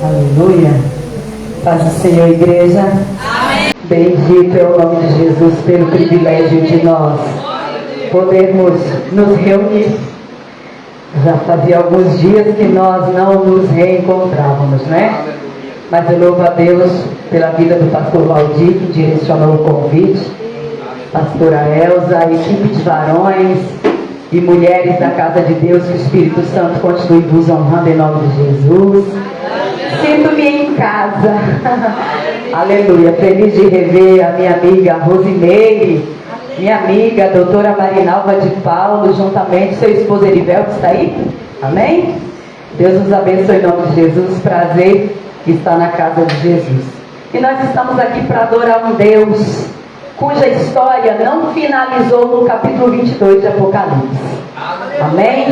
Aleluia. Paz do Senhor, igreja. Amém. Bendito é o nome de Jesus pelo privilégio de nós podermos nos reunir. Já fazia alguns dias que nós não nos reencontrávamos, né? Mas eu louvo a Deus pela vida do pastor Valdir, que direcionou o convite, pastora Elza, a equipe de varões e mulheres da casa de Deus, que o Espírito Santo continue vos honrando em nome de Jesus. Sinto-me em casa. Aleluia. Feliz de rever a minha amiga Rosimeire, minha amiga a doutora Marinalva de Paulo, juntamente seu esposo Erivel, que está aí. Amém? Deus nos abençoe em nome de Jesus. Prazer estar na casa de Jesus. E nós estamos aqui para adorar um Deus cuja história não finalizou no capítulo 22 de Apocalipse. Amém?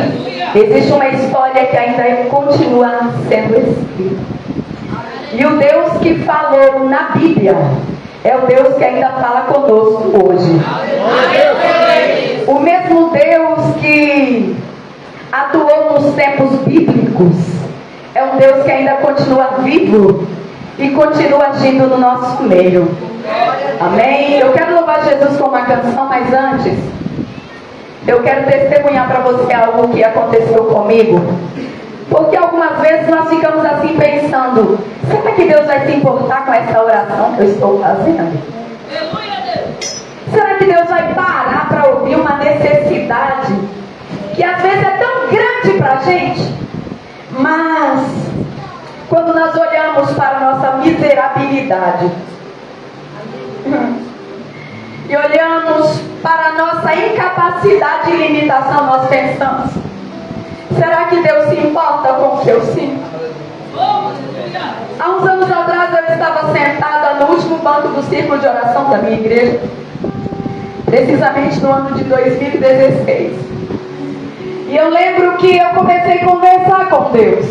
Existe uma história que ainda continua sendo escrita. E o Deus que falou na Bíblia é o Deus que ainda fala conosco hoje. O mesmo Deus que atuou nos tempos bíblicos é um Deus que ainda continua vivo e continua agindo no nosso meio. Amém? Eu quero louvar Jesus com uma canção, mas antes eu quero testemunhar para você algo que aconteceu comigo. Porque algumas vezes nós ficamos assim pensando: será que Deus vai se importar com essa oração que eu estou fazendo? Será que Deus vai parar para ouvir uma necessidade que às vezes é tão grande para a gente? Mas quando nós olhamos para a nossa miserabilidade e olhamos para a nossa incapacidade e limitação, nós pensamos: será que Deus se importa com o que eu sinto? Há uns anos atrás eu estava sentada no último banco do círculo de oração da minha igreja, precisamente no ano de 2016. E eu lembro que eu comecei a conversar com Deus.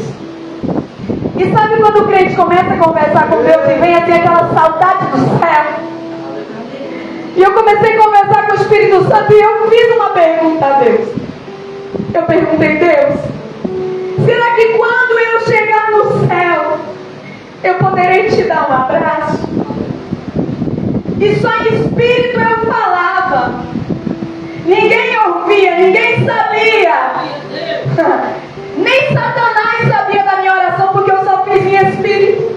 E sabe quando o crente começa a conversar com Deus e vem assim aquela saudade do céu? E eu comecei a conversar com o Espírito Santo e eu fiz uma pergunta a Deus. Eu perguntei: Deus, será que quando eu chegar no céu, eu poderei te dar um abraço? E só em espírito eu falava. Ninguém ouvia, ninguém sabia. Nem Satanás sabia da minha oração, porque eu só fiz em espírito.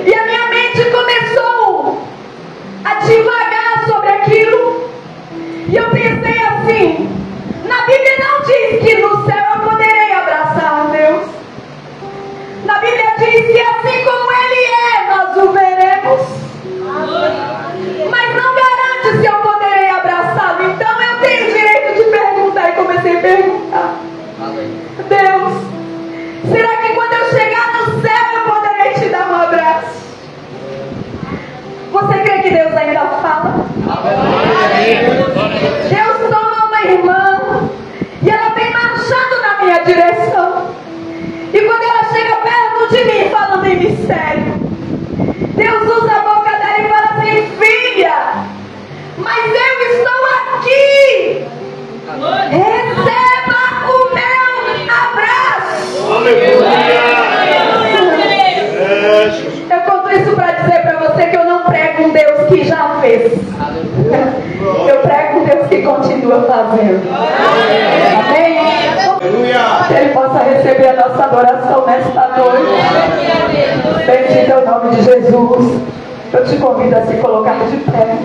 E a minha mente começou a divagar sobre aquilo. E eu pensei assim: na Bíblia não diz que no céu eu poderei abraçar a Deus. Na Bíblia diz que assim como Ele é, nós o veremos. Mas não garante se eu poderei abraçá-lo. Então eu tenho direito de perguntar. E comecei a perguntar: Deus, será que quando eu chegar no céu eu poderei te dar um abraço? Você crê que Deus ainda fala? Deus toma uma irmã e ela vem marchando na minha direção. E quando ela chega perto de mim falando em mistério, Deus usa a boca dela e fala assim: filha, mas eu estou aqui. Receba o meu abraço. Eu conto isso para dizer para você que eu não prego um Deus que já fez. Eu prego um Deus que continua fazendo. Amém? Que Ele possa receber a nossa adoração nesta noite. Bendito é o nome de Jesus. Eu te convido a se colocar de pé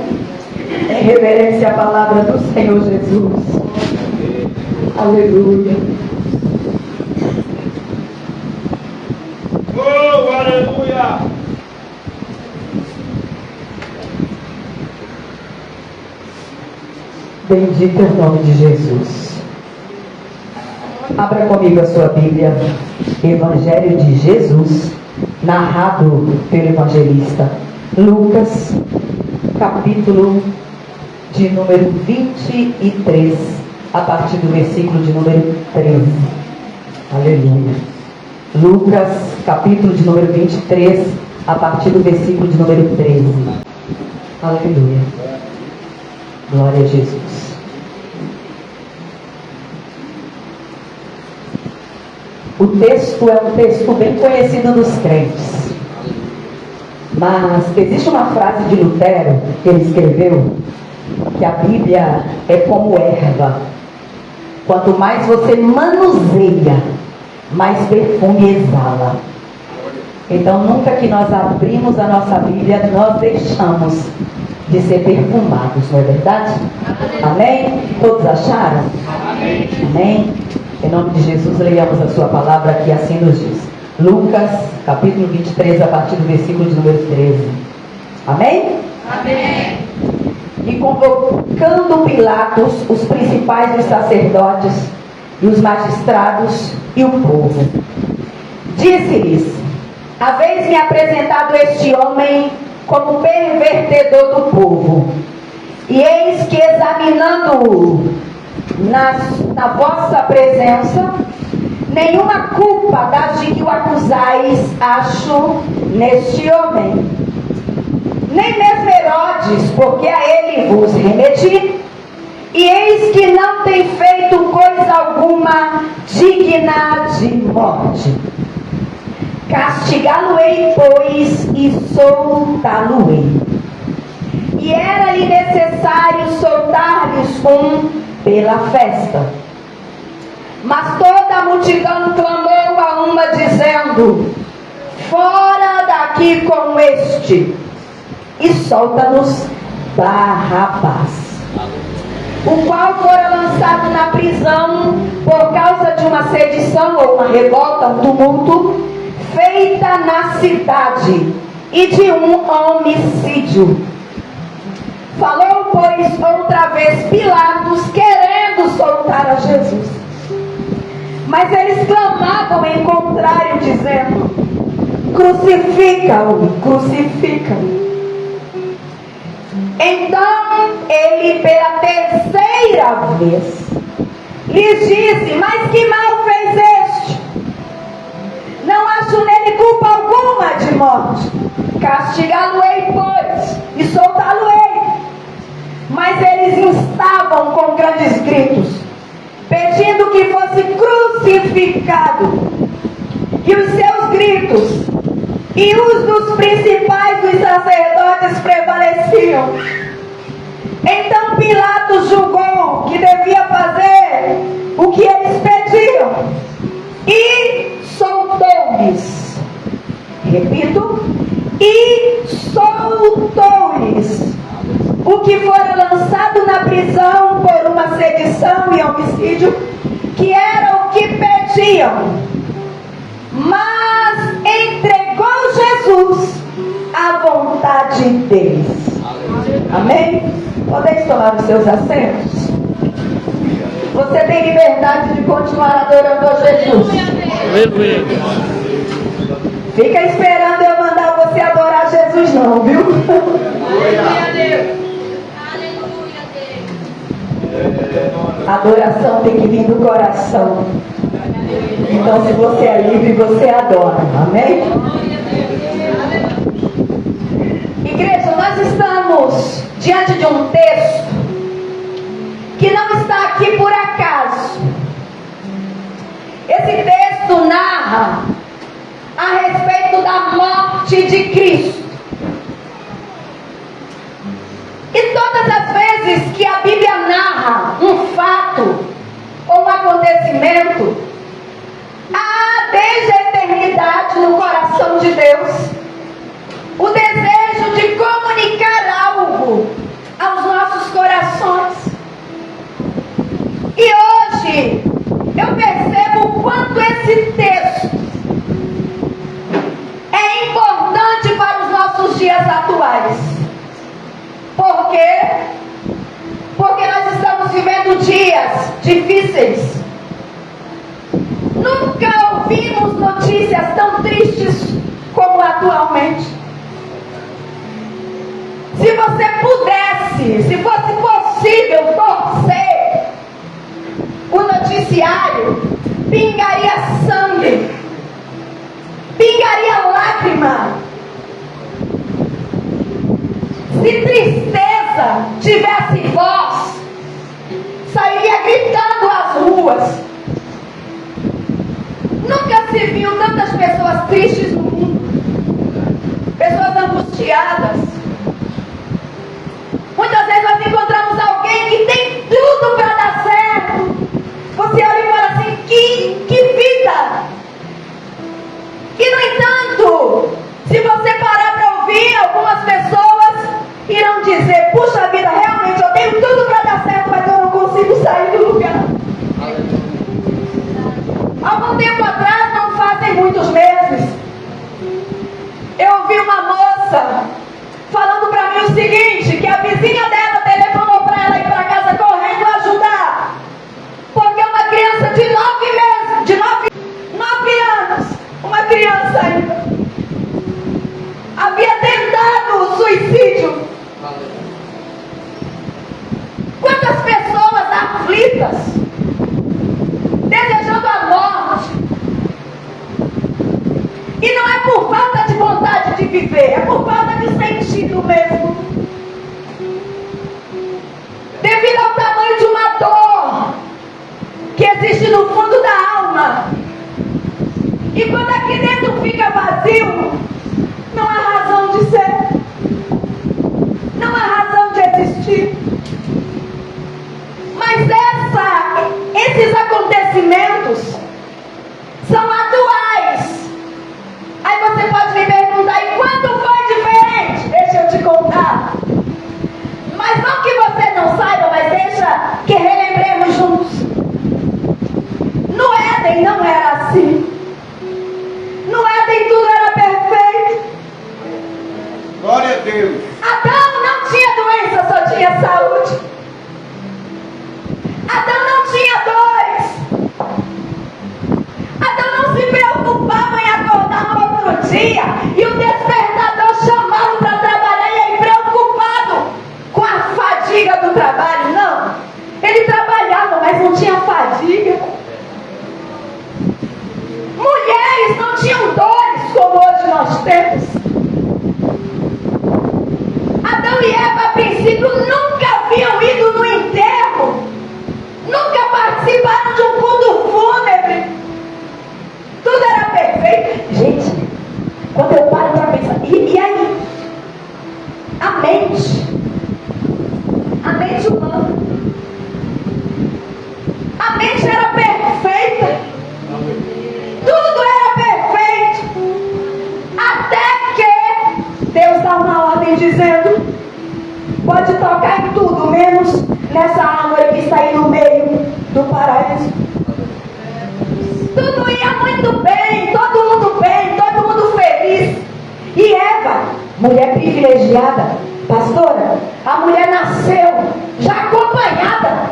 em reverência à palavra do Senhor Jesus. Aleluia. Oh, aleluia. Bendito é o nome de Jesus. Abra comigo a sua Bíblia. Evangelho de Jesus, narrado pelo evangelista Lucas, capítulo de número 23, a partir do versículo de número 13. Aleluia. Lucas, capítulo de número 23, a partir do versículo de número 13. Aleluia. Glória a Jesus. O texto é um texto bem conhecido dos crentes. Mas existe uma frase de Lutero que ele escreveu, que a Bíblia é como erva. Quanto mais você manuseia, mais perfume exala. Então nunca que nós abrimos a nossa Bíblia, nós deixamos de ser perfumados, não é verdade? Amém? Todos acharam? Amém? Em nome de Jesus, leiamos a sua palavra aqui, assim nos diz. Lucas, capítulo 23, a partir do versículo de número 13. Amém? Amém. E convocando Pilatos, os principais dos sacerdotes e os magistrados e o povo, disse-lhes: haveis-me apresentado este homem como pervertedor do povo, e eis que, examinando-o na vossa presença, nenhuma culpa das de que o acusais acho neste homem, nem mesmo Herodes, porque a ele vos remeti, e eis que não tem feito coisa alguma digna de morte. Castigá-lo-ei, pois, e soltá-lo-ei. E era-lhe necessário soltar-lhes um pela festa. Mas toda a multidão clamou a uma, dizendo: fora daqui com este, e solta-nos Barrabás, o qual fora lançado na prisão por causa de uma sedição ou uma revolta, um tumulto, feita na cidade, e de um homicídio. Falou, pois, outra vez Pilatos, querendo soltar a Jesus. Mas eles clamavam em contrário, dizendo: crucifica-o, crucifica-o. Então ele, pela terceira vez, lhes disse: mas que mal fez este? Não acho nele culpa alguma de morte. Castigá-lo-ei, pois, e soltá-lo-ei. Mas eles instavam com grandes gritos, pedindo que fosse crucificado. E os seus gritos e os dos principais dos sacerdotes prevaleciam. Então Pilatos julgou que devia fazer o que eles pediam, e soltou-lhes. Repito, e soltou-lhes o que fora lançado na prisão por uma sedição e homicídio, que era o que pediam. Mas entregou Jesus à vontade deles. Amém? Podeis tomar os seus assentos? Você tem liberdade de continuar adorando a Jesus. Fica esperando eu mandar você adorar Jesus não, viu? Aleluia, Deus. Adoração tem que vir do coração. Então, se você é livre, você adora. Amém? Igreja, nós estamos diante de um texto que não está aqui por acaso. Esse texto narra a respeito da morte de Cristo. E todas as vezes que a Bíblia narra um fato ou um acontecimento, há desde a eternidade no coração de Deus o desejo de comunicar algo aos nossos corações. E hoje eu percebo o quanto esse texto é importante para os nossos dias atuais. Por quê? Porque nós estamos vivendo dias difíceis. Nunca ouvimos notícias tão tristes como atualmente. Se você pudesse, se fosse possível torcer o noticiário, pingaria sangue, pingaria lágrima. Se tristeza tivesse voz, sairia gritando às ruas. Nunca se viu tantas pessoas tristes no mundo, pessoas angustiadas. Muitas vezes nós encontramos alguém que tem tudo para dar certo. Você olha e fala assim, que vida! E no entanto, se você parar para ouvir, algumas pessoas irão dizer, puxa vida, realmente eu tenho tudo para dar certo, mas eu não consigo sair do lugar. Algum tempo atrás, não fazem muitos meses, eu ouvi uma moça falando para mim o seguinte, que a vizinha dela telefonou para ela ir para casa correndo ajudar, porque uma criança de 9 anos, uma criança ainda, havia tentado o suicídio. Quantas pessoas aflitas, desejando a morte, e não é por falta de vontade de viver, é por falta de sentido mesmo, devido ao tamanho de uma dor que existe no fundo da alma. E quando aqui dentro fica vazio, não há razão de ser, não há razão de existir. Mas esses acontecimentos são atuais. Aí você pode me perguntar, e quando foi diferente? Deixa eu te contar. Mas não que você não saiba, mas deixa que relembremos juntos. No Éden não era assim. No Éden tudo era perfeito. Glória a Deus. Adão não tinha doença, só tinha saúde. Adão não tinha dores. Adão não se preocupava em acordar no outro dia e o despertador chamá-lo para trabalhar e ele preocupado com a fadiga do trabalho. Não, ele trabalhava, mas não tinha fadiga. Mulheres não tinham dores como hoje nós temos. Adão e Eva, a princípio, nunca haviam ido no enterro, nunca participaram de um culto fúnebre. Tudo era perfeito. Gente, quando eu paro para pensar, e aí? A mente humana, a mente era perfeita, tudo era perfeito, até que Deus dá uma ordem dizendo, pode tocar em tudo, menos nessa árvore que está aí no meio do paraíso. Tudo ia muito bem, todo mundo feliz. E Eva, mulher privilegiada, pastora, a mulher nasceu já acompanhada.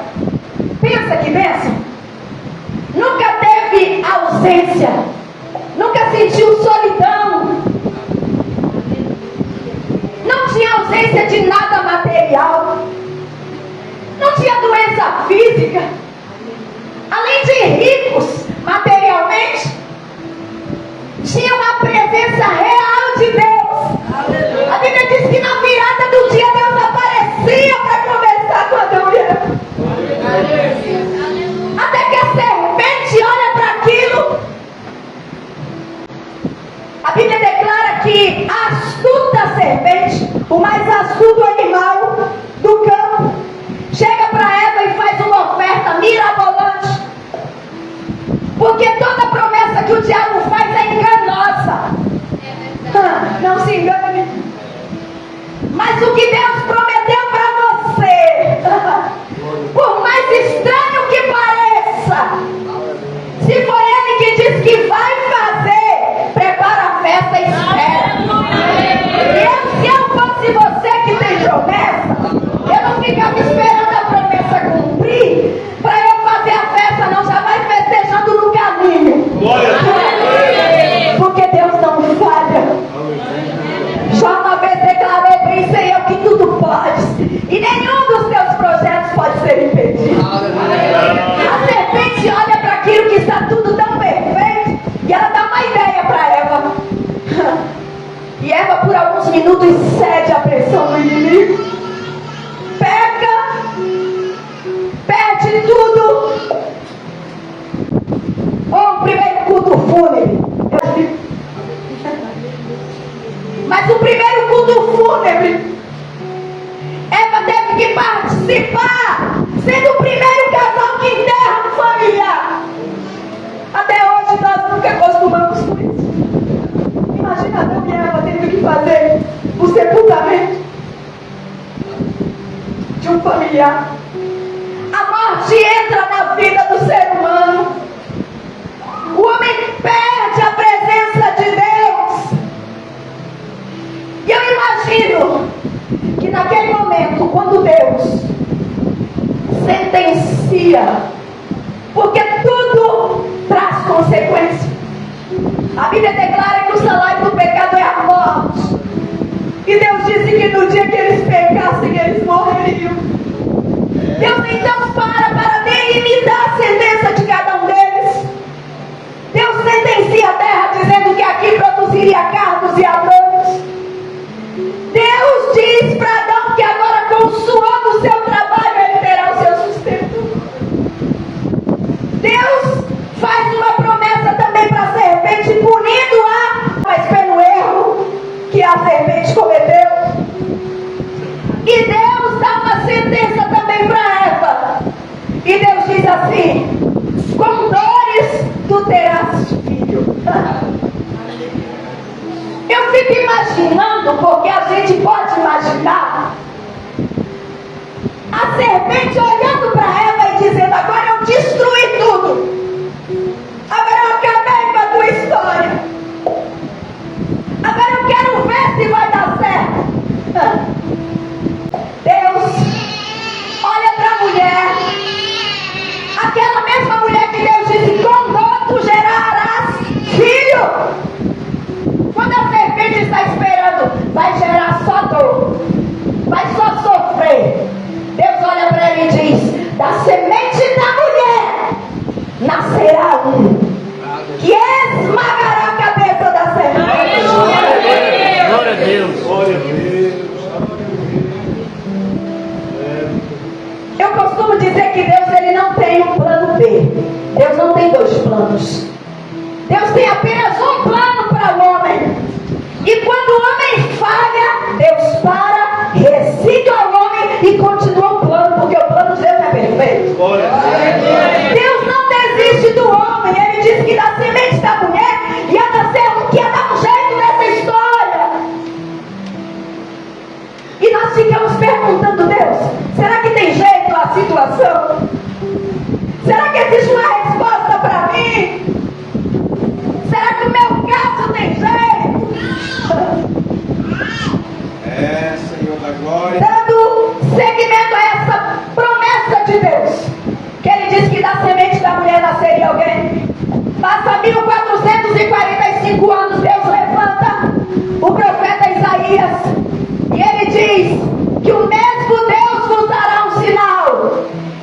Pensa que bênção. Nunca teve ausência, nunca sentiu solidão, não tinha ausência de nada material, não tinha doença física. Além de ricos materialmente, tinha uma presença real de Deus. A Bíblia diz que na virada do dia Deus aparecia para conversar com Adão e Eva. Até que a serpente olha para aquilo. A Bíblia declara que a astuta serpente, o mais astuto animal do campo, chega para Eva e faz uma oferta mirabolante. Porque toda promessa que o diabo faz é enganosa. Não se engane. Mas o que Deus prometeu para você, por mais estranho que pareça, se foi Ele que diz que vai fazer, prepara a festa e espera. Se eu fosse você que tem promessa, eu não ficava esperando a promessa cumprir para eu fazer a festa, não. Já vai festejando no caminho. Porque Deus não falha. Já uma vez declarou, pensei eu, que tudo pode, e nenhum dos teus projetos pode ser impedido. A serpente olha para aquilo que está tudo tão perfeito e ela dá uma ideia para Eva. E Eva, por alguns minutos, cede à pressão do inimigo, peca, perde tudo. Um primeiro culto fúnebre. Mas o primeiro culto fúnebre, Eva teve que participar, sendo o primeiro casal que enterra um familiar. Até hoje nós nunca acostumamos com isso. Imagina Adão e Eva tendo que fazer o sepultamento de um familiar. A morte entra na vida do ser humano. O homem perde a presença de Deus. E eu imagino que naquele momento, quando Deus sentencia, porque tudo traz consequência. A Bíblia declara que o salário do pecado é a morte. E Deus disse que no dia que eles pecassem, eles morreriam. Deus então para delimitar a sentença de cada um deles. Deus sentencia a terra dizendo que aqui produziria cardos e abrolhos. Deus diz para Adão que agora com o suor do seu trabalho ele terá o seu sustento. Deus faz uma promessa também para a serpente, punindo-a, mas pelo erro que a serpente cometeu. E Deus dá uma sentença também para Eva. E Deus diz assim: com dores tu terás filho. Eu fico imaginando, porque a gente pode imaginar a serpente olhando para Eva e dizendo: agora eu destruí tudo, agora eu acabei com a tua história, agora eu quero ver se vai dar certo. Deus olha para a mulher, aquela mesma mulher que Deus disse: com dor tu gerarás filho. Quando a serpente está esperando, vai gerar só dor, vai só sofrer. Deus olha para ela e diz: da semente da mulher nascerá um que esmagará a cabeça da serpente. Glória a Deus. Glória a Deus. Eu costumo dizer que Deus ele não tem um plano B. Deus não tem dois planos. Deus tem apenas um plano para o homem. E quando o homem falha, Deus para, recicla o homem e continua o plano, porque o plano de Deus é perfeito. Deus não desiste do homem. Ele disse que da semente da mulher ia nascer um que ia dar um jeito nessa história. E nós ficamos perguntando: Deus, será que tem jeito a situação? Será que existe uma resposta para mim? Será que o meu caso tem jeito? É, Senhor da glória. Dando seguimento a essa promessa de Deus, que ele disse que da semente da mulher nasceria alguém. Passa 1445 anos, Deus levanta o profeta Isaías e ele diz que o mesmo Deus vos dará um sinal: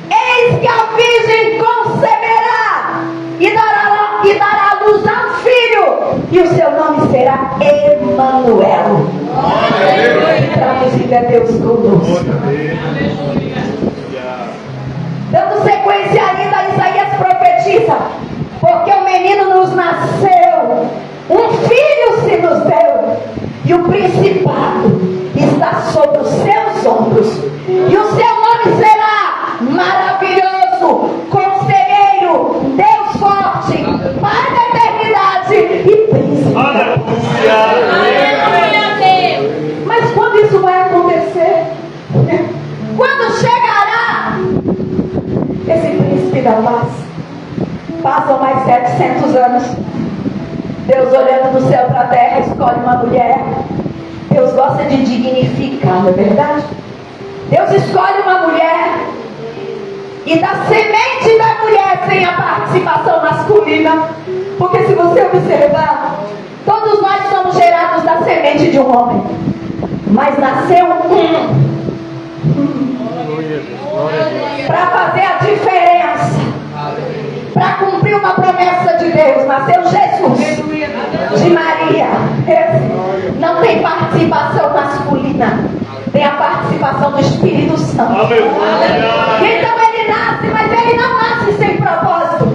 eis que a virgem conceberá e dará à luz a um filho, e o seu nome será Emanuel. Traduzido é Deus conosco. Dando sequência ainda, Isaías profetiza: porque o menino nos nasceu, um filho se nos deu, e o principado está sobre os seus ombros, e o seu nome será Maravilhoso, Conselheiro, Deus Forte, Pai da Eternidade e Príncipe. Mas quando isso vai acontecer? Quando chegará esse príncipe da paz? Passam mais 700 anos. Deus olhando do céu para a terra escolhe uma mulher. Deus gosta de dignificar, não é verdade? Deus escolhe uma mulher, e da semente da mulher tem a participação masculina. Porque se você observar, todos nós somos gerados da semente de um homem, mas nasceu um para fazer a diferença, para cumprir uma promessa de Deus. Nasceu Jesus de Maria. Não tem participação masculina, tem a participação do Espírito Santo. Então ele nasce, mas ele não nasce sem propósito,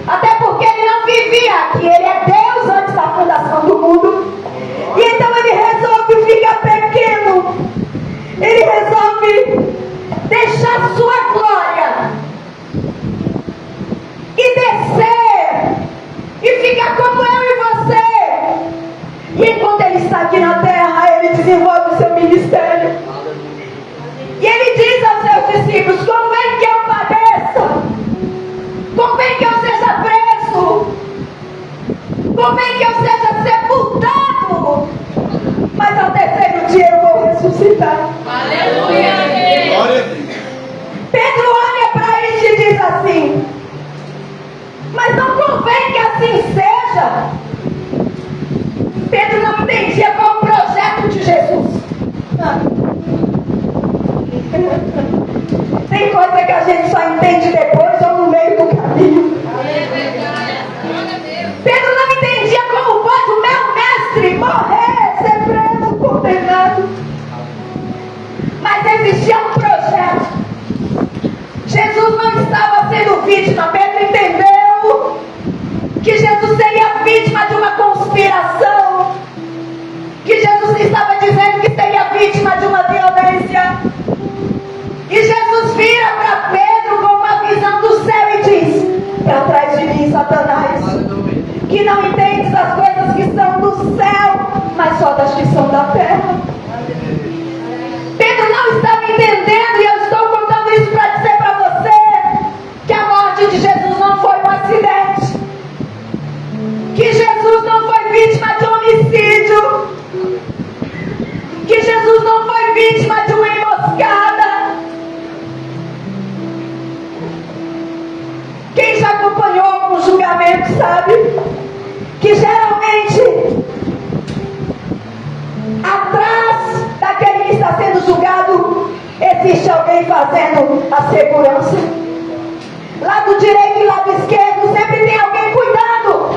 até porque ele não vivia aqui, ele é convém que eu seja sepultado, mas ao terceiro dia eu vou ressuscitar. Aleluia. Pedro olha para isso e diz assim: mas não convém que assim seja. Pedro não entendia qual o projeto de Jesus. Tem coisa que a gente só entende depois ou no meio do caminho. Pedro não entendia como pode o meu mestre morrer, ser preso, condenado. Mas existia um projeto. Jesus não estava sendo vítima. Pedro entendeu que Jesus seria vítima de uma conspiração, que Jesus estava dizendo que seria vítima de uma violência. E Jesus vira para Pedro com uma visão do céu e diz: para trás de mim, Satanás, que não entendes as coisas que são do céu, mas só das que são da terra. Pedro não estava entendendo, e eu estou contando isso para dizer para você que a morte de Jesus não foi um acidente, que Jesus não foi vítima de um homicídio, que Jesus não foi vítima de uma emboscada. Quem já acompanhou algum julgamento sabe que geralmente atrás daquele que está sendo julgado existe alguém fazendo a segurança. Lado direito e lado esquerdo sempre tem alguém cuidando,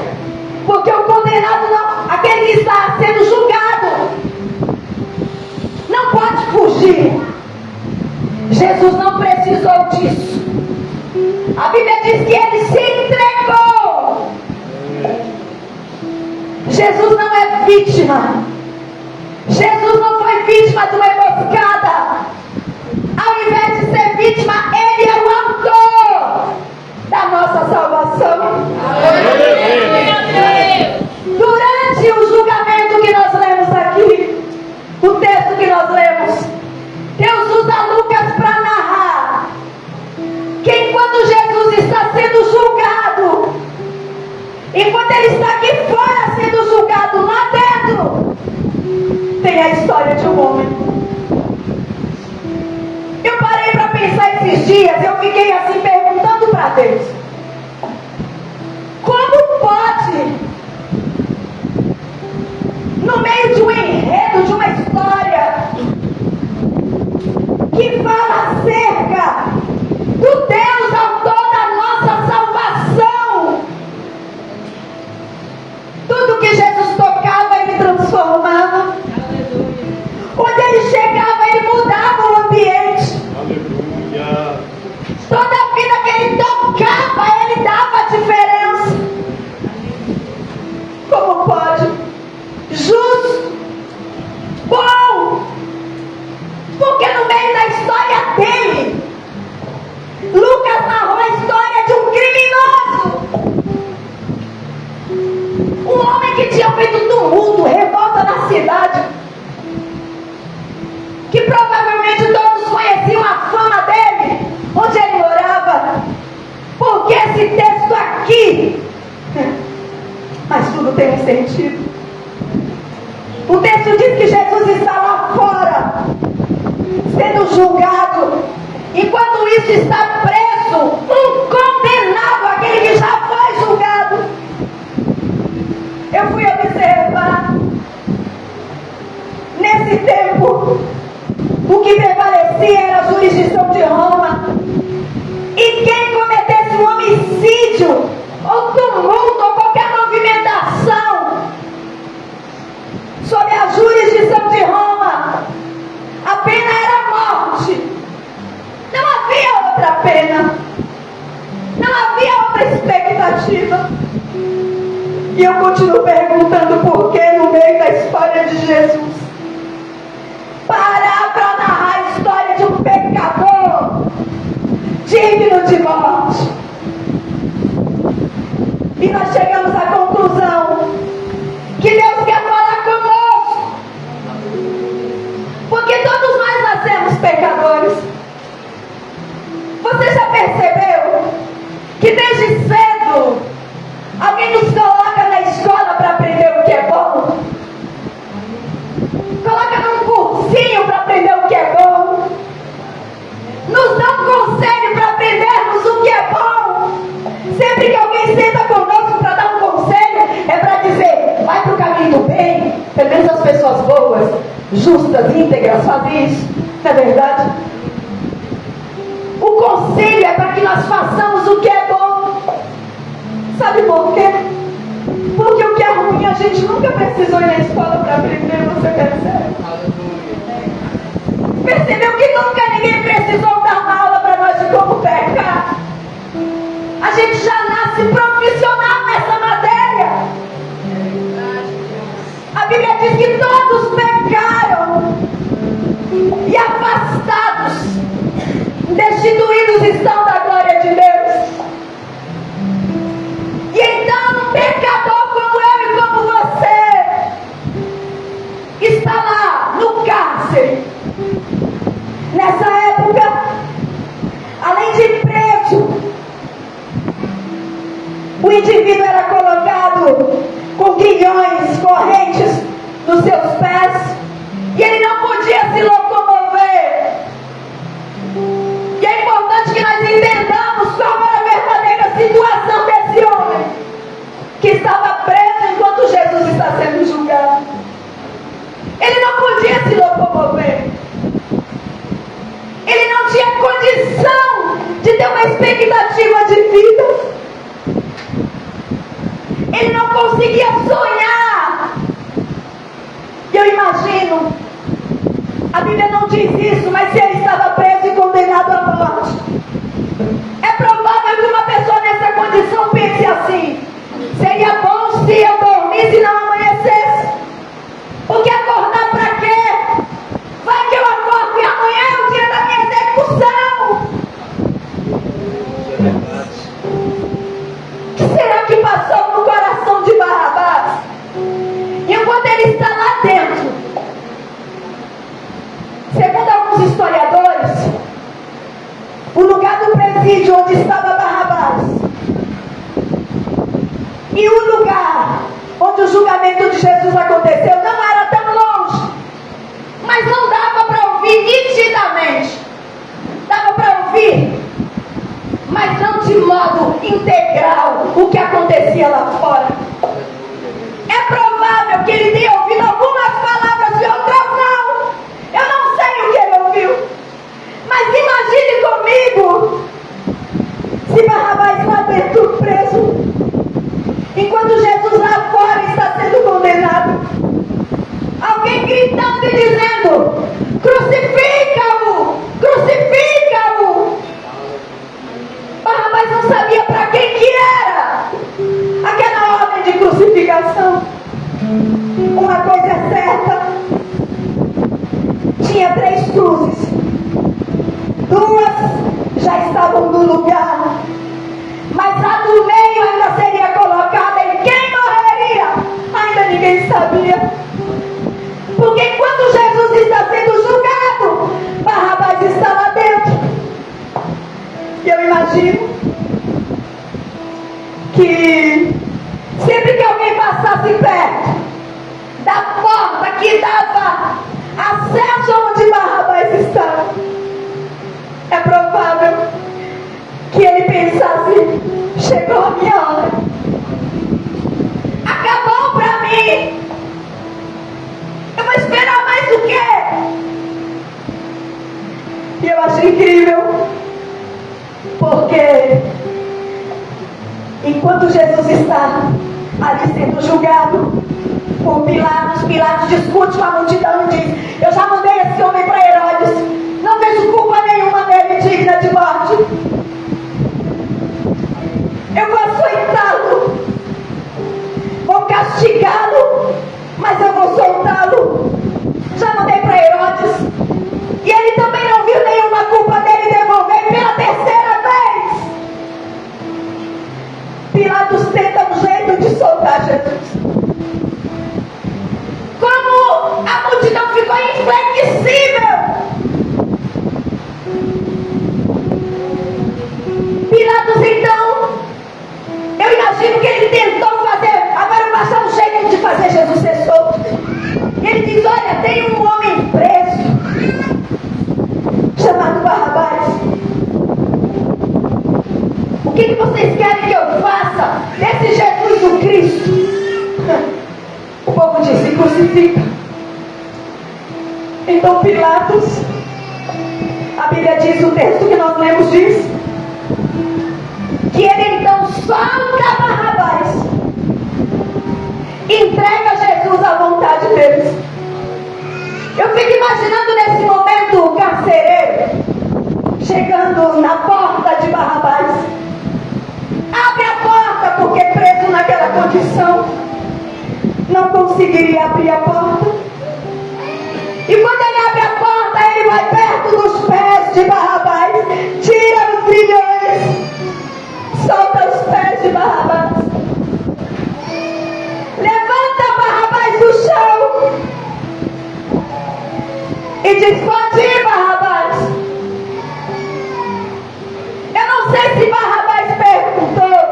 porque o condenado não, aquele que está sendo julgado, não pode fugir. Jesus não precisou disso. A Bíblia diz que ele se entregou. Jesus não é vítima. Jesus não foi vítima de uma emboscada. Ao invés de ser vítima, ele é o autor da nossa salvação. Durante o julgamento que nós lemos aqui, o texto que nós lemos, Deus usa Lucas para narrar que enquanto Jesus está sendo julgado, enquanto ele está aqui fora sendo julgado, lá dentro tem a história de um homem. Eu parei para pensar esses dias, eu fiquei assim perguntando para Deus: como pode, no meio de um enredo, de uma história que fala acerca do Deus autor da nossa salvação, tudo que Jesus tocava ele transformava, onde ele chegava ele mudava o ambiente, toda vida que ele tocava ele dava a diferença. Como pode? Justo, bom, porque no meio da história dele, Lucas narrou a história de um criminoso, um homem que tinha feito tumulto, revolta na cidade, que provavelmente todos conheciam a fama dele, onde ele morava, porque esse texto aqui, mas tudo tem um sentido. O texto diz que Jesus está lá fora, sendo julgado. Enquanto isso está preso um condenado, aquele que já foi julgado. Eu fui observar, nesse tempo, o que prevalecia era a jurisdição de Roma. E quem cometesse um homicídio, ou tumulto, ou qualquer movimentação sob a jurisdição de Roma, a pena era a morte. Não havia outra pena, não havia outra expectativa. E eu continuo perguntando por que no meio da história de Jesus parar para narrar a história de um pecador digno de morte. E nós chegamos à conclusão que Deus quer falar conosco, porque todos nós nascemos pecadores. Você já percebeu que desde cedo alguém nos coloca na escola para Pelo menos as pessoas boas, justas, íntegras fazem isso. Não é verdade? O conselho é para que nós façamos o que é bom. Sabe por quê? Porque o que é ruim a gente nunca precisou ir na escola para aprender, você percebe? Percebeu que nunca ninguém precisou dar uma aula para nós de como pecar? A gente já nasce profissional nessa matéria. A Bíblia diz que todos pecaram e afastados, destituídos estão da glória de Deus. E então um pecador como eu e como você está lá no cárcere. Nessa época, além de preso, o indivíduo era colocado com grilhões, correntes nos seus pés, e ele não podia se locomover. E é importante que nós entendamos qual era a verdadeira situação desse homem que estava preso enquanto Jesus está sendo julgado. Ele não podia se locomover. Ele não tinha condição de ter uma expectativa de vida. Ele não conseguia sonhar. E eu imagino, a Bíblia não diz isso, mas se ele estava preso e condenado à morte, é provável que uma pessoa nessa condição pense assim: seria bom se eu dormisse e não amanhecesse. Porque acordar para quê? Vai que eu acordo e amanhã é o dia da minha execução. O que será que passou no coração de Barrabás? Enquanto ele está lá dentro, segundo alguns historiadores, o lugar do presídio onde estava Barrabás e o lugar onde o julgamento de Jesus aconteceu não era tão longe, mas não dava para ouvir nitidamente. Dava para ouvir, mas não de modo integral, o que acontecia lá fora. É provável que ele tenha ouvido algumas palavras e outras não. Eu não sei o que ele ouviu, mas imagine comigo se Barrabás lá dentro preso, enquanto Jesus lá fora está sendo condenado, alguém gritando e dizendo: crucifica-o, crucifica-o. Barrabás não sabia para quem que era aquela ordem de crucificação. Uma coisa é certa: tinha 3 cruzes, 2 já estavam no lugar, mas a do meio ainda seria colocada, e quem morreria ainda ninguém sabia. Porque enquanto Jesus está sendo julgado, Barrabás está lá dentro. E eu imagino que sempre que alguém passasse perto da porta que dava acesso aonde Barrabás estava, é provável que ele pensasse: chegou a minha hora, acabou para mim, eu vou esperar mais o quê? E eu acho incrível, porque enquanto Jesus está ali sendo julgado por Pilatos, Pilatos discute com a multidão e diz: eu já mandei esse homem para Herodes, não vejo culpa nenhuma nele digna de morte. Eu vou açoitá-lo, vou castigá-lo, mas eu vou soltá-lo. Já mandei para Herodes, e ele também não viu nenhuma culpa dele devolver pela 3ª vez. Pilatos tenta um jeito de soltar Jesus. Como a multidão ficou inflexível, Pilatos então, eu imagino que ele tentou fazer, agora eu vou achar um jeito de fazer Jesus ser solto. E ele diz: olha, tem um homem preso chamado Barrabás. O que vocês querem que eu faça desse Jesus o Cristo? O povo disse: crucifica. Então Pilatos, a Bíblia diz, o texto que nós lemos diz, que ele então solta Barrabás, entrega Jesus à vontade deles. Eu fico imaginando nesse momento o carcereiro chegando na porta de Barrabás. Abre a porta, porque preso naquela condição não conseguiria abrir a porta. E quando ele abre a porta, ele vai perto dos pés de Barrabás, tira os grilhões, solta os pés de Barrabás, levanta Barrabás do chão e diz: pode ir, Barrabás. Eu não sei se Barrabás perguntou,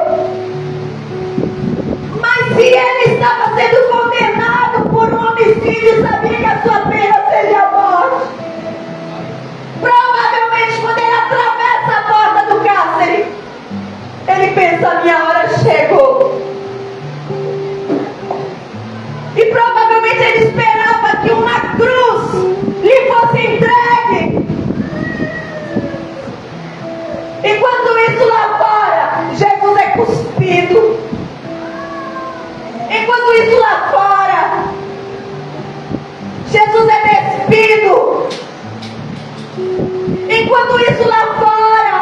mas se ele estava sendo condenado por um homicídio, sabia que a sua pena seria a morte. Provavelmente quando ele atravessa a porta do cárcere, ele pensa: a minha hora chegou. E provavelmente ele esperava que uma cruz lhe fosse entregue. Enquanto isso, lá fora, Jesus é cuspido. Enquanto isso, lá fora, Jesus é despido. Enquanto isso, lá fora,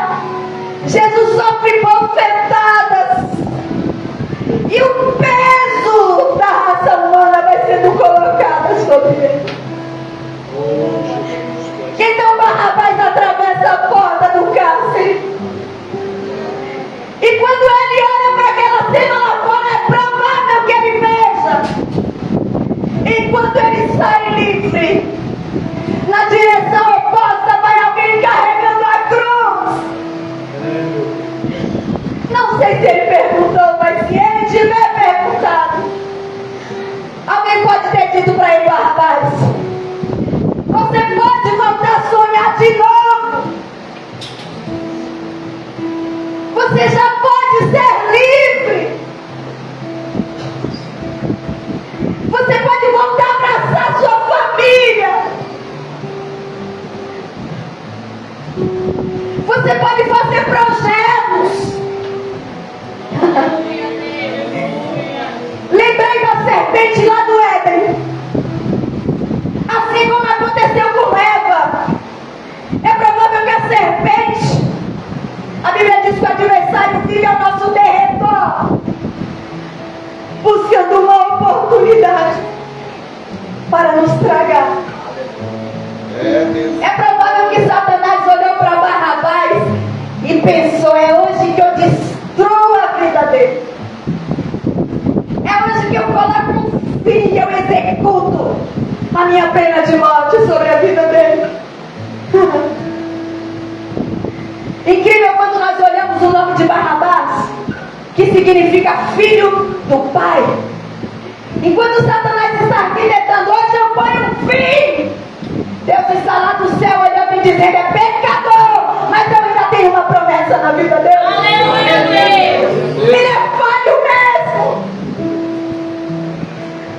Jesus sofre bofetadas. E o peso da raça humana vai sendo colocado sobre ele. Então Barrabás atravessa a porta do cárcere. E quando ele olha para aquela cena lá fora, é provável que ele veja, enquanto ele sai livre, na direção oposta vai alguém carregando a cruz. Não sei se ele perguntou, mas se ele tiver perguntado, alguém pode ter dito para ele: Barrabás, você pode voltar a sonhar de novo. Você já pode ser livre. Você pode voltar a abraçar sua família. Você pode fazer projetos. Lembrei da serpente lá do Éden. Assim como aconteceu com Eva, é provável que a serpente, a Bíblia diz que o adversário fica ao nosso derredor, buscando uma oportunidade para nos tragar. É provável que Satanás olhou para Barrabás e pensou: é hoje que eu destruo a vida dele. É hoje que eu coloco um fim e eu executo a minha pena de morte sobre a vida dele. Incrível quando nós olhamos o nome de Barrabás, que significa filho do Pai. Enquanto Satanás está arquitetando: hoje eu ponho um fim, Deus está lá do céu olhando e dizendo: é pecador, mas eu ainda tenho uma promessa na vida dele. Aleluia, Deus. Ele é falho mesmo,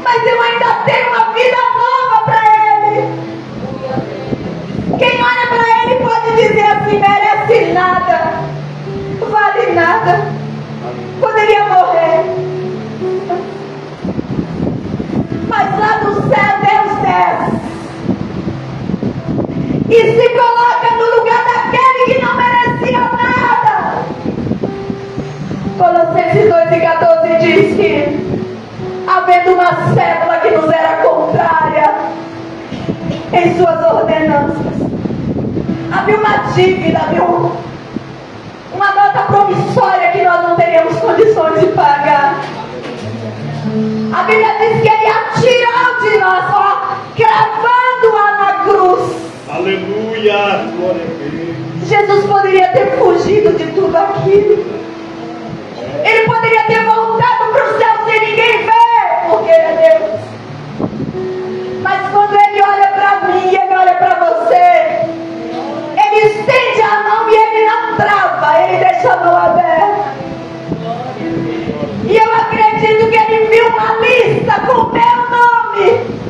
mas eu ainda tenho uma vida nova para ele. Quem olha para ele pode dizer assim: merece nada, vale nada, poderia morrer. Mas lá do céu Deus desce e se coloca no lugar daquele que não merecia nada. Colossenses 2:14 diz que, havendo uma cédula que nos era contrária em suas ordenanças, havia uma dívida, havia uma nota promissória que nós não teríamos condições de pagar. A Bíblia diz que ele atirou de nós, cravando-a na cruz. Aleluia, glória a Deus. Jesus poderia ter fugido de tudo aquilo. Ele poderia ter voltado para o céu sem ninguém ver, porque ele é Deus. Mas quando ele olha para mim, ele olha para você, ele estende a mão e ele não trava, ele deixa a mão aberta. E eu acredito que ele viu uma lista com o meu nome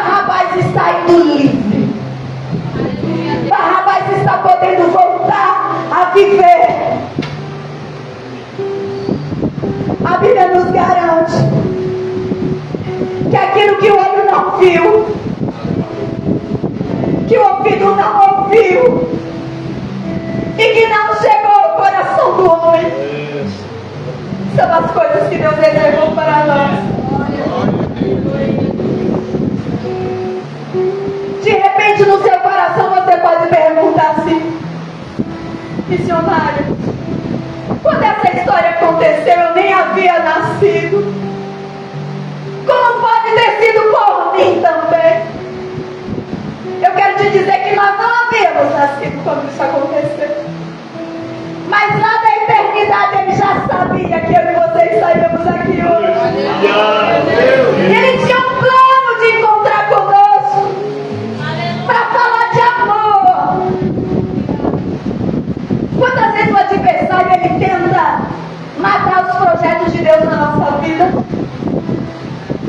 Barrabás está indo livre. Barrabás está podendo voltar a viver. A Bíblia nos garante que aquilo que o olho não viu, que o ouvido não ouviu e que não chegou ao coração do homem, são as coisas que Deus reservou para nós. De repente no seu coração você pode perguntar assim: missionário, quando essa história aconteceu eu nem havia nascido. Como pode ter sido por mim também? Eu quero te dizer que nós não havíamos nascido quando isso aconteceu. Mas lá da eternidade Ele já sabia que eu e você estaríamos aqui hoje. Ele tinha um plano de encontrar conosco, para falar de amor. Quantas vezes o adversário ele tenta matar os projetos de Deus na nossa vida?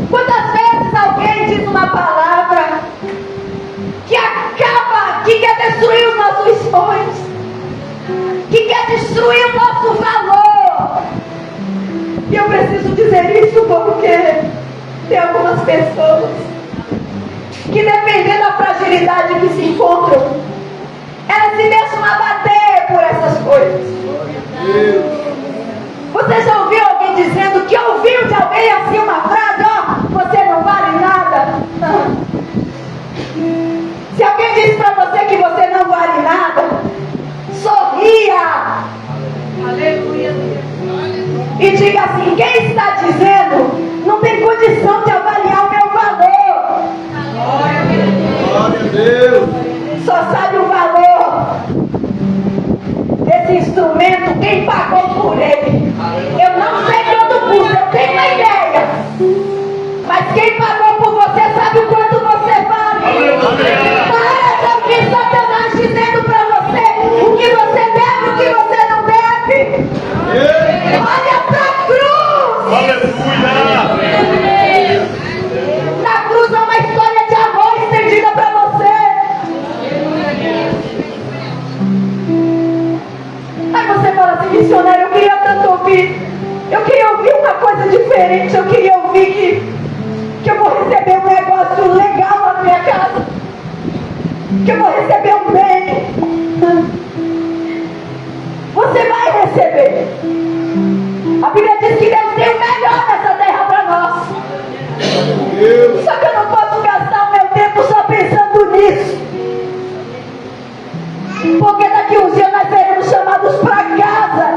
Quantas vezes alguém diz uma palavra que quer destruir os nossos sonhos, que quer destruir o nosso valor? E eu preciso dizer isso porque tem algumas pessoas que, dependendo da fragilidade que se encontram, elas se deixam abater por essas coisas. Você já ouviu alguém dizendo que ouviu de alguém assim uma frase: ó, você não vale nada? Se alguém diz para você que você não vale nada, sorria. Aleluia. E diga assim: quem está dizendo não tem condição de avaliar o meu valor. Glória a Deus. Só sabe o valor desse instrumento quem pagou por ele. Eu não sei quanto custa, eu tenho uma ideia, mas quem pagou por você sabe o quanto você vale. Para de ouvir Satanás dizendo para você o que você deve, o que você não deve. Olha para a cruz. Aleluia. Na cruz há uma história de amor estendida para você. Aí você fala assim: missionário, eu queria tanto ouvir. Eu queria ouvir uma coisa diferente. Eu queria ouvir que eu vou receber um negócio legal na minha casa, que eu vou receber um bem. Você vai receber. A Bíblia diz que Deus tem o melhor nessa terra para nós. Só que eu não posso gastar o meu tempo só pensando nisso, porque daqui uns dias nós seremos chamados para casa.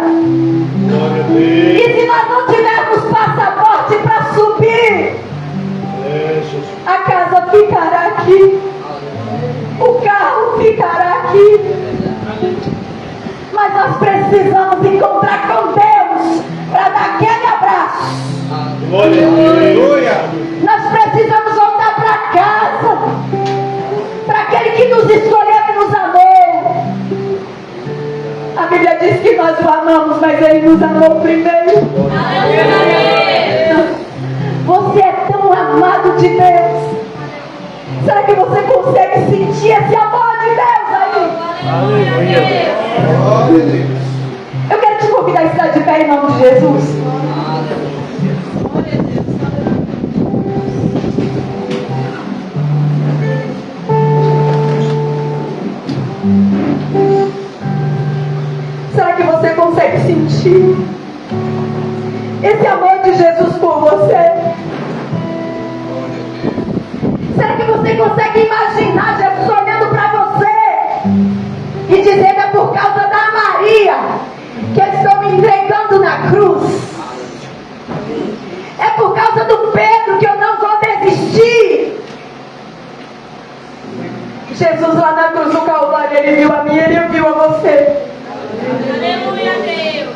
E se nós não tivermos passaporte para subir, a casa ficará aqui, o carro ficará aqui. Mas nós precisamos encontrar com Deus para dar aquele abraço. Nós precisamos voltar para casa, para aquele que nos escolheu e nos amou. A Bíblia diz que nós o amamos, mas Ele nos amou primeiro. Você é tão amado de Deus. Será que você consegue sentir esse amor de Deus aí? Eu quero te convidar a estar de pé em nome de Jesus. Será que você consegue sentir esse amor de Jesus por você? Será que você consegue imaginar Jesus olhando para você e dizendo: é por causa da Maria que eu estou me entregando na cruz? É por causa do Pedro que eu não vou desistir? Jesus lá na cruz do Calvário, Ele viu a mim, Ele viu a você. Aleluia, Deus.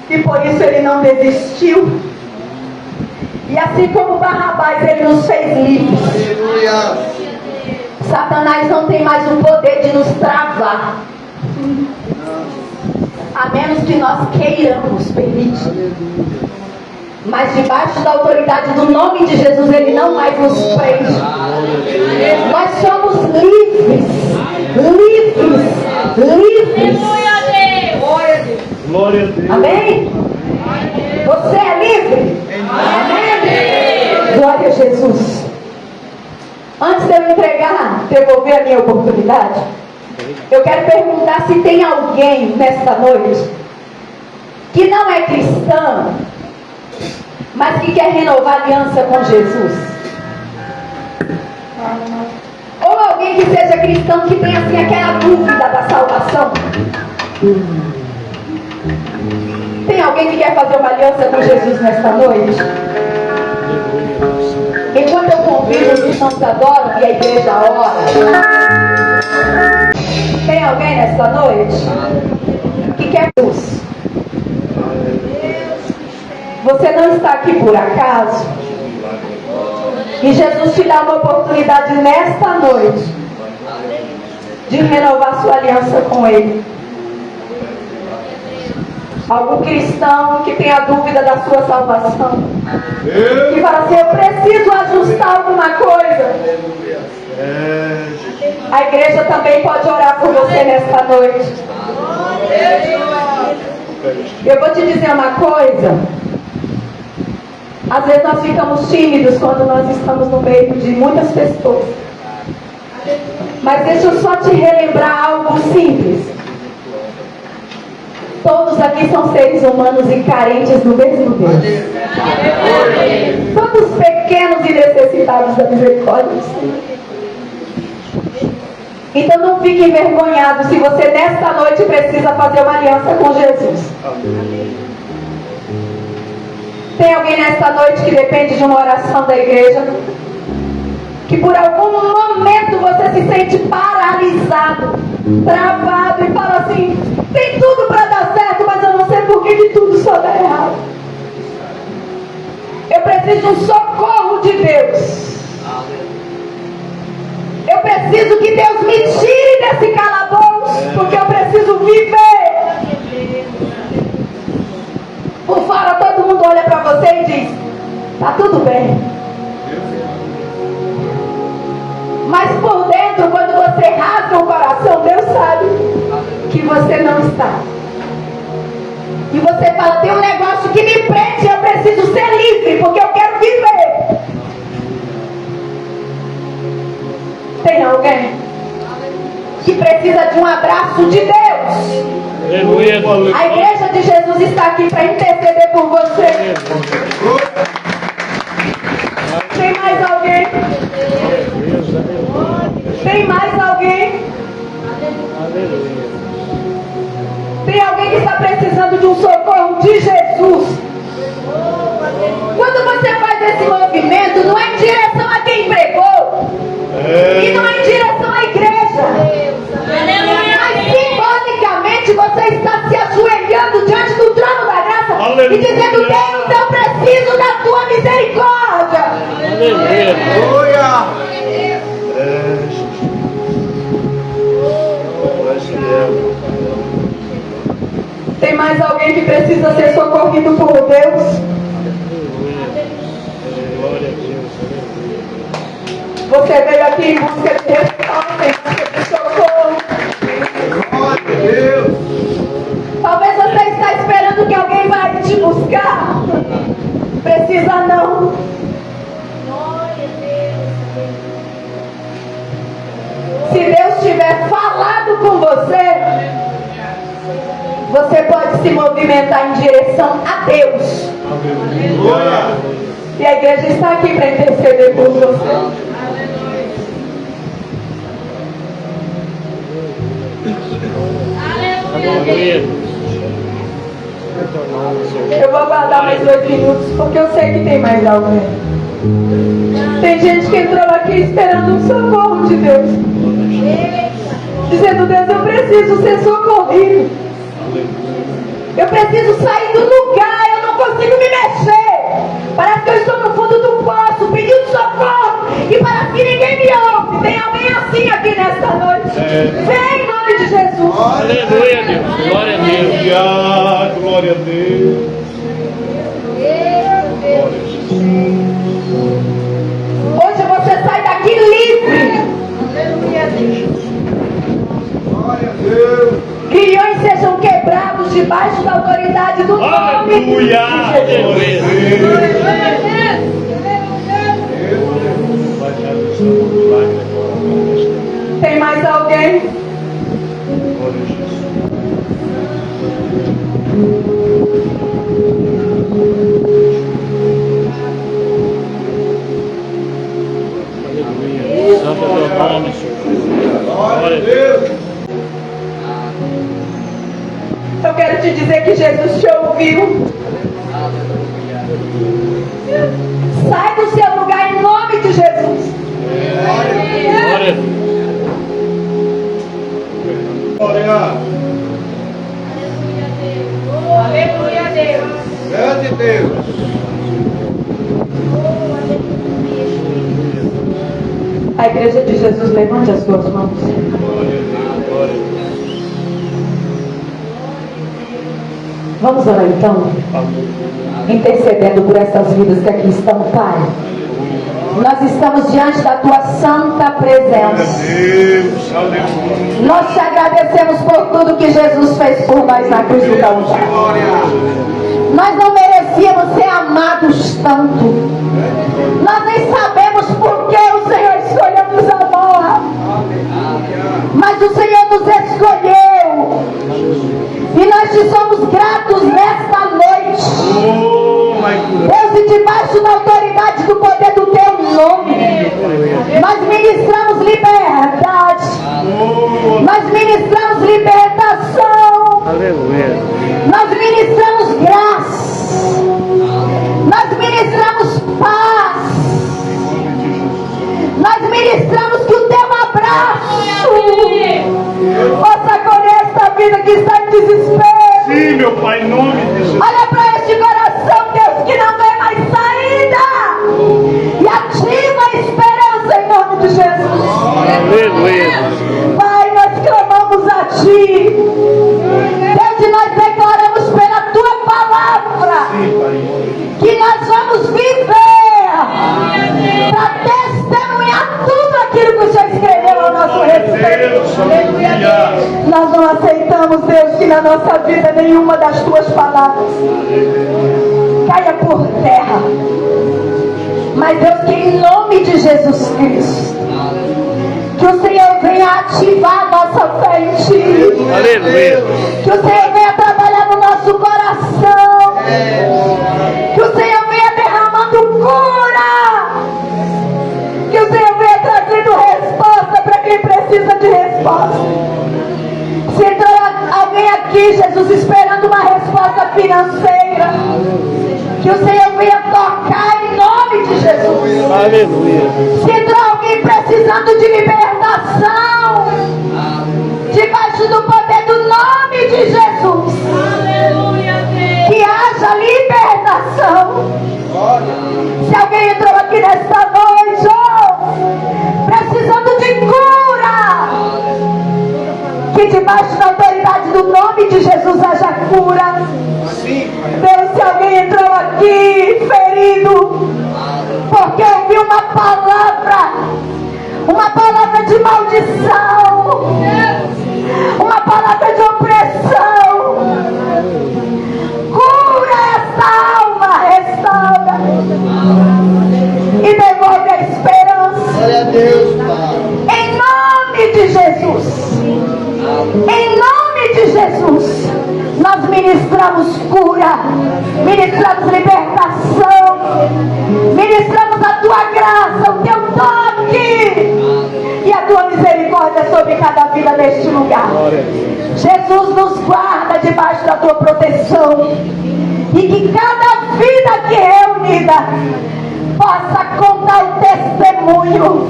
E por isso Ele não desistiu. E assim como Barrabás, Ele nos fez livres. Aleluia. Satanás não tem mais o poder de nos travar, a menos que nós queiramos permitir. Mas debaixo da autoridade do nome de Jesus, Ele não mais nos prende. Nós somos livres. Livres. Livres. Glória a Deus. Amém? Você é livre? Amém? Glória a Jesus. Antes de eu entregar, devolver a minha oportunidade, eu quero perguntar se tem alguém nesta noite que não é cristão, mas que quer renovar aliança com Jesus. Ou alguém que seja cristão que tem assim aquela dúvida da salvação. Tem alguém que quer fazer uma aliança com Jesus nesta noite? Enquanto eu convido, os irmãos adoram e a igreja ora. Tem alguém nesta noite que quer Jesus? Você não está aqui por acaso. E Jesus te dá uma oportunidade nesta noite de renovar sua aliança com Ele. Algum cristão que tem a dúvida da sua salvação, que fala assim, eu preciso ajustar alguma coisa. A igreja também pode orar por você nesta noite. Eu vou te dizer uma coisa. Às vezes nós ficamos tímidos quando nós estamos no meio de muitas pessoas. Mas deixa eu só te relembrar algo simples. Todos aqui são seres humanos e carentes do mesmo Deus. Todos pequenos e necessitados da misericórdia do Senhor. Então não fique envergonhado se você nesta noite precisa fazer uma aliança com Jesus. Tem alguém nesta noite que depende de uma oração da igreja? Que por algum momento você se sente paralisado, travado e fala assim, tem tudo para dar certo, mas eu não sei por que tudo só dá errado. Eu preciso de um socorro de Deus. Eu preciso que Deus me tire desse calabouço, porque eu preciso viver. Por fora todo mundo olha para você e diz, tá tudo bem. Mas por dentro, quando você rasga o coração, Deus sabe que você não está. E você fala, tem um negócio que me prende, eu preciso ser livre, porque eu quero viver. Tem alguém que precisa de um abraço de Deus? A igreja de Jesus está aqui para interceder por você. Tem mais alguém? Tem mais alguém? Tem alguém que está precisando de um socorro de Jesus? Quando você faz esse movimento, não é em direção a quem pregou, e não é em direção à igreja, mas simbolicamente você está se ajoelhando diante do trono da graça e dizendo, Deus, eu preciso da tua misericórdia. Aleluia. Tem mais alguém que precisa ser socorrido por Deus? Você veio aqui em busca de resposta, em busca de socorro. Talvez você está esperando que alguém vai te buscar. Precisa não. Se Deus tiver falado com você, você pode se movimentar em direção a Deus. E a igreja está aqui para interceder por você. Eu vou aguardar mais 2 minutos, porque eu sei que tem mais alguém. Tem gente que entrou aqui esperando um socorro de Deus, dizendo, Deus, eu preciso ser socorrido. Eu preciso sair do lugar, eu não consigo me mexer. Parece que eu estou no fundo do poço, pedindo socorro, e parece que ninguém me ouve. Tem alguém assim aqui nesta noite? Vem em nome de Jesus. Aleluia, Deus. Glória a Deus. Glória a Deus. debaixo da autoridade do nome Aleluia! de Jesus. Tem mais alguém? Santo é teu nome, Senhor. Glória a Deus. Eu quero te dizer que Jesus te ouviu. Sai do seu lugar em nome de Jesus. Glória a Deus. Glória. Aleluia a Deus. Grande Deus. A igreja de Jesus, levante as suas mãos. Vamos orar então, intercedendo por essas vidas que aqui estão, Pai. Nós estamos diante da Tua santa presença. Deus, aleluia. Nós te agradecemos por tudo que Jesus fez por nós na cruz do Calvário. Glória. Nós não merecíamos ser amados tanto. Nós nem sabemos por que o Senhor escolheu nos amar. Mas o Senhor nos escolheu. E nós te somos gratos nesta noite. Oh, my God. Deus, e debaixo da autoridade do poder do Teu nome, nós ministramos liberdade. Nós ministramos libertação. Aleluia. Nós ministramos graça. Nós ministramos paz. Nós ministramos que o Teu abraço possa acolher esta vida que está em desespero. Sim, meu Pai, em nome de Jesus. Olha para este coração, Deus, que não vê mais saída. E ativa a esperança em nome de Jesus. Aleluia. Pai, nós clamamos a Ti. Deus, e nós declaramos pela Tua palavra que nós vamos viver para testemunhar tudo aquilo que o Senhor escreveu ao nosso respeito. Deus, aleluia. Nós não aceitamos, Deus, que na nossa vida nenhuma das Tuas palavras caia por terra. Mas, Deus, que em nome de Jesus Cristo, que o Senhor venha ativar a nossa fé em Ti. Aleluia. Que o Senhor venha trabalhar no nosso coração. Que o Senhor venha derramando cura. Que o Senhor venha trazendo resposta para quem precisa de resposta. Se entrou alguém aqui, Jesus, esperando uma resposta financeira, que o Senhor venha tocar em nome de Jesus. Aleluia. Se entrou alguém precisando de libertação, debaixo do poder do nome de Jesus, que haja libertação. Se alguém entrou aqui nesta noite, precisando de cura, que debaixo da autoridade do nome de Jesus haja cura. Deus, se alguém entrou aqui ferido, porque ouviu uma palavra de maldição, uma palavra de opressão, cura essa alma, restaura e devolve a esperança. Glória a Deus, Pai. Em nome de Jesus, em nome de Jesus, nós ministramos cura, ministramos libertação, ministramos a Tua graça, o Teu toque e a Tua misericórdia sobre cada vida neste lugar. Jesus, nos guarda debaixo da Tua proteção e que cada vida aqui reunida possa contar o testemunho,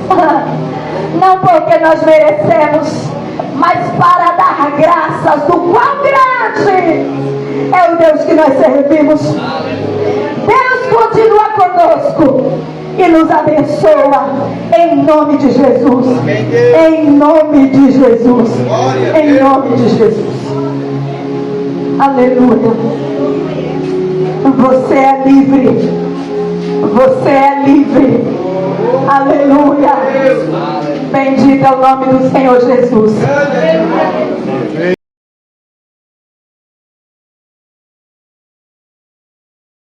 não porque nós merecemos, mas para dar graças do quão grande é o Deus que nós servimos. Deus continua conosco e nos abençoa em nome de Jesus. Em nome de Jesus. Em nome de Jesus. Aleluia. Você é livre. Você é livre. Aleluia. Bendito é o nome do Senhor Jesus.